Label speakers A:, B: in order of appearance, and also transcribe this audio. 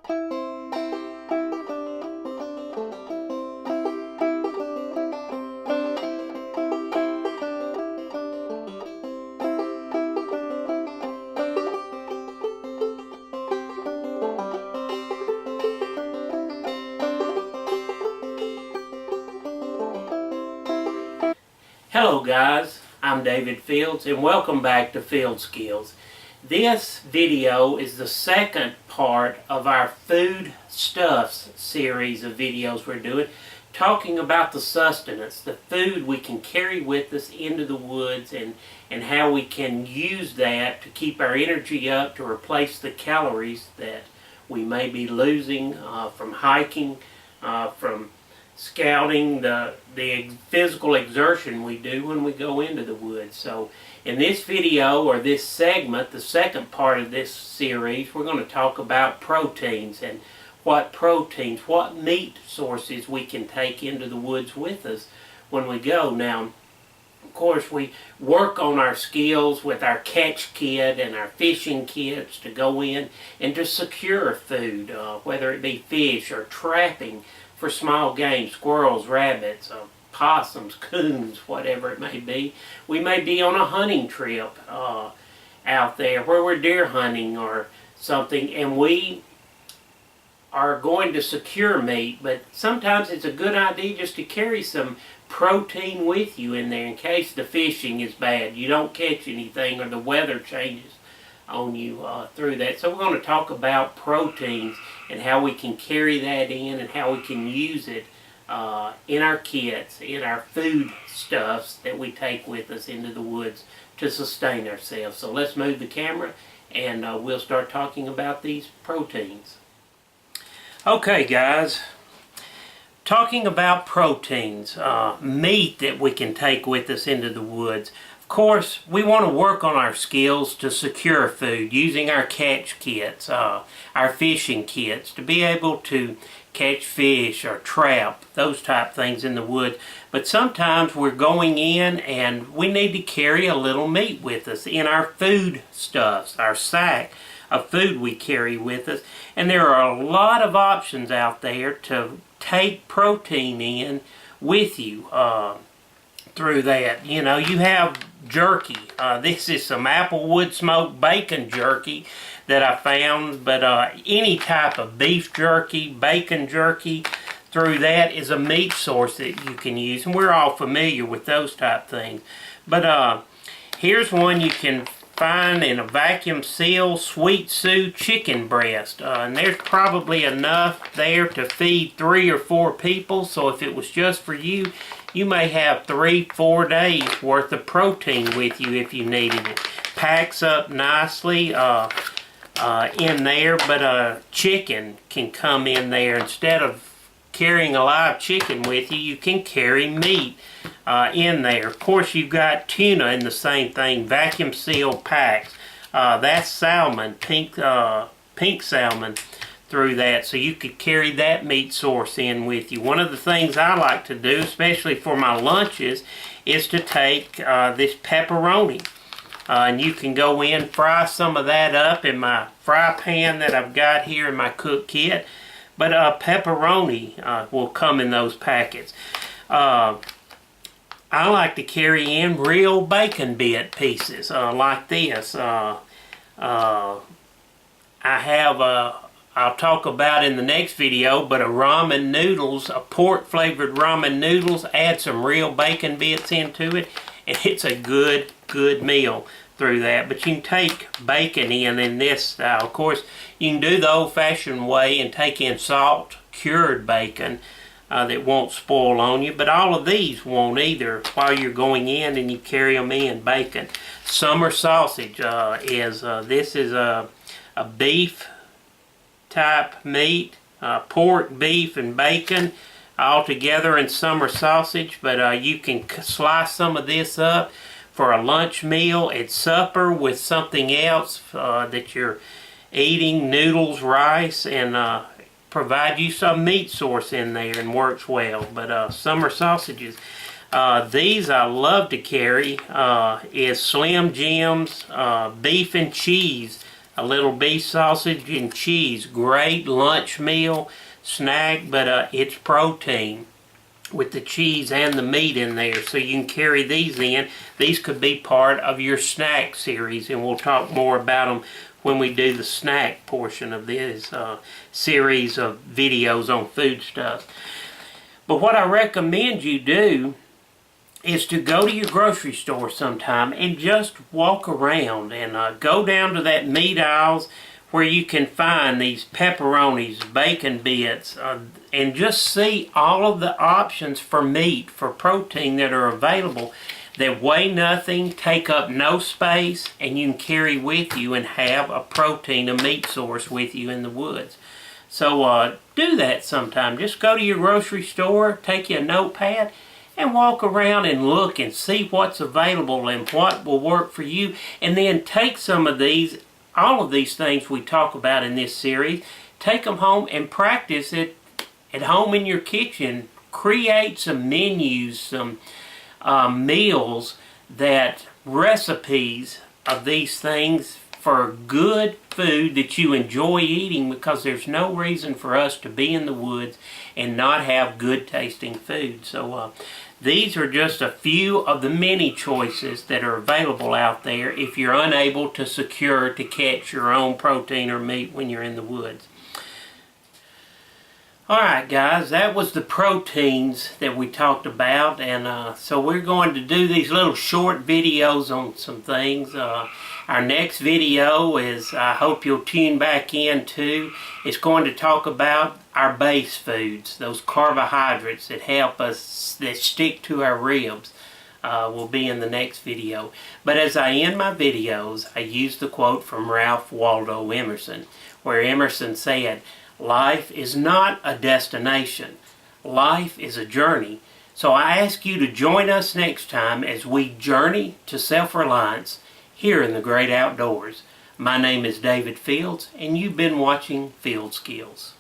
A: Hello guys, I'm David Fields and welcome back to Field Skills. This video is the second part of our food stuffs series of videos we're doing, talking about the sustenance, the food we can carry with us into the woods and how we can use that to keep our energy up to replace the calories that we may be losing from hiking, from scouting, the physical exertion we do when we go into the woods. So in this video, or this segment, the second part of this series, we're going to talk about proteins and what meat sources we can take into the woods with us when we go. Now, of course, we work on our skills with our catch kit and our fishing kits to go in and to secure food, whether it be fish or trapping for small game, squirrels, rabbits, possums, coons, whatever it may be. We may be on a hunting trip out there where we're deer hunting or something, and we are going to secure meat, but sometimes it's a good idea just to carry some protein with you in there in case the fishing is bad, you don't catch anything, or the weather changes on you through that. So we're going to talk about proteins and how we can carry that in and how we can use it in our kits, in our food stuffs that we take with us into the woods to sustain ourselves. So let's move the camera and we'll start talking about these proteins. Okay guys, talking about proteins, meat that we can take with us into the woods. Of course, we want to work on our skills to secure food using our catch kits, our fishing kits, to be able to catch fish or trap, those type things in the woods. But sometimes we're going in and we need to carry a little meat with us in our food stuffs, our sack of food we carry with us. And there are a lot of options out there to take protein in with you through that. You know, you have jerky. This is some applewood smoked bacon jerky that I found, but any type of beef jerky, bacon jerky, through that is a meat source that you can use, and we're all familiar with those type things. But here's one you can find in a vacuum seal Sweet Sue chicken breast, and there's probably enough there to feed 3 or 4 people. So if it was just for you, you may have 3-4 days worth of protein with you if you needed it. Packs up nicely in there, but chicken can come in there. Instead of carrying a live chicken with you, you can carry meat in there. Of course, you've got tuna in the same thing, vacuum sealed packs. That's salmon, pink salmon through that, so you could carry that meat source in with you. One of the things I like to do, especially for my lunches, is to take this pepperoni. And you can go in, fry some of that up in my fry pan that I've got here in my cook kit. But pepperoni will come in those packets. I like to carry in real bacon bit pieces like this. I have I'll talk about in the next video, but a ramen noodles, a pork flavored ramen noodles, add some real bacon bits into it, and it's a good meal through that. But you can take bacon in this style. Of course, you can do the old-fashioned way and take in salt cured bacon that won't spoil on you, but all of these won't either while you're going in and you carry them in. Bacon. Summer sausage this is a beef type meat, pork, beef, and bacon all together in summer sausage, but you can slice some of this up for a lunch meal at supper with something else that you're eating, noodles, rice, and provide you some meat source in there, and works well. But summer sausages, these I love to carry is Slim Jims beef and cheese a little beef sausage and cheese. Great lunch meal, snack, but it's protein with the cheese and the meat in there, so you can carry these in. These could be part of your snack series, and we'll talk more about them when we do the snack portion of this series of videos on foodstuffs. But what I recommend you do is to go to your grocery store sometime and just walk around and go down to that meat aisles where you can find these pepperonis, bacon bits, and just see all of the options for meat, for protein that are available that weigh nothing, take up no space, and you can carry with you and have a protein, a meat source with you in the woods. So do that sometime. Just go to your grocery store, take you a notepad, and walk around and look and see what's available and what will work for you. And then take some of these, all of these things we talk about in this series, take them home and practice it at home in your kitchen. Create some menus, some meals, that recipes of these things for good food that you enjoy eating, because there's no reason for us to be in the woods and not have good tasting food. So these are just a few of the many choices that are available out there if you're unable to secure to catch your own protein or meat when you're in the woods. Alright guys, that was the proteins that we talked about, and so we're going to do these little short videos on some things. Our next video is, I hope you'll tune back in to, it's going to talk about our base foods, those carbohydrates that help us, that stick to our ribs. Will be in the next video. But as I end my videos, I use the quote from Ralph Waldo Emerson, where Emerson said, "Life is not a destination. Life is a journey." So I ask you to join us next time as we journey to self-reliance here in the great outdoors. My name is David Fields, and you've been watching Field Skills.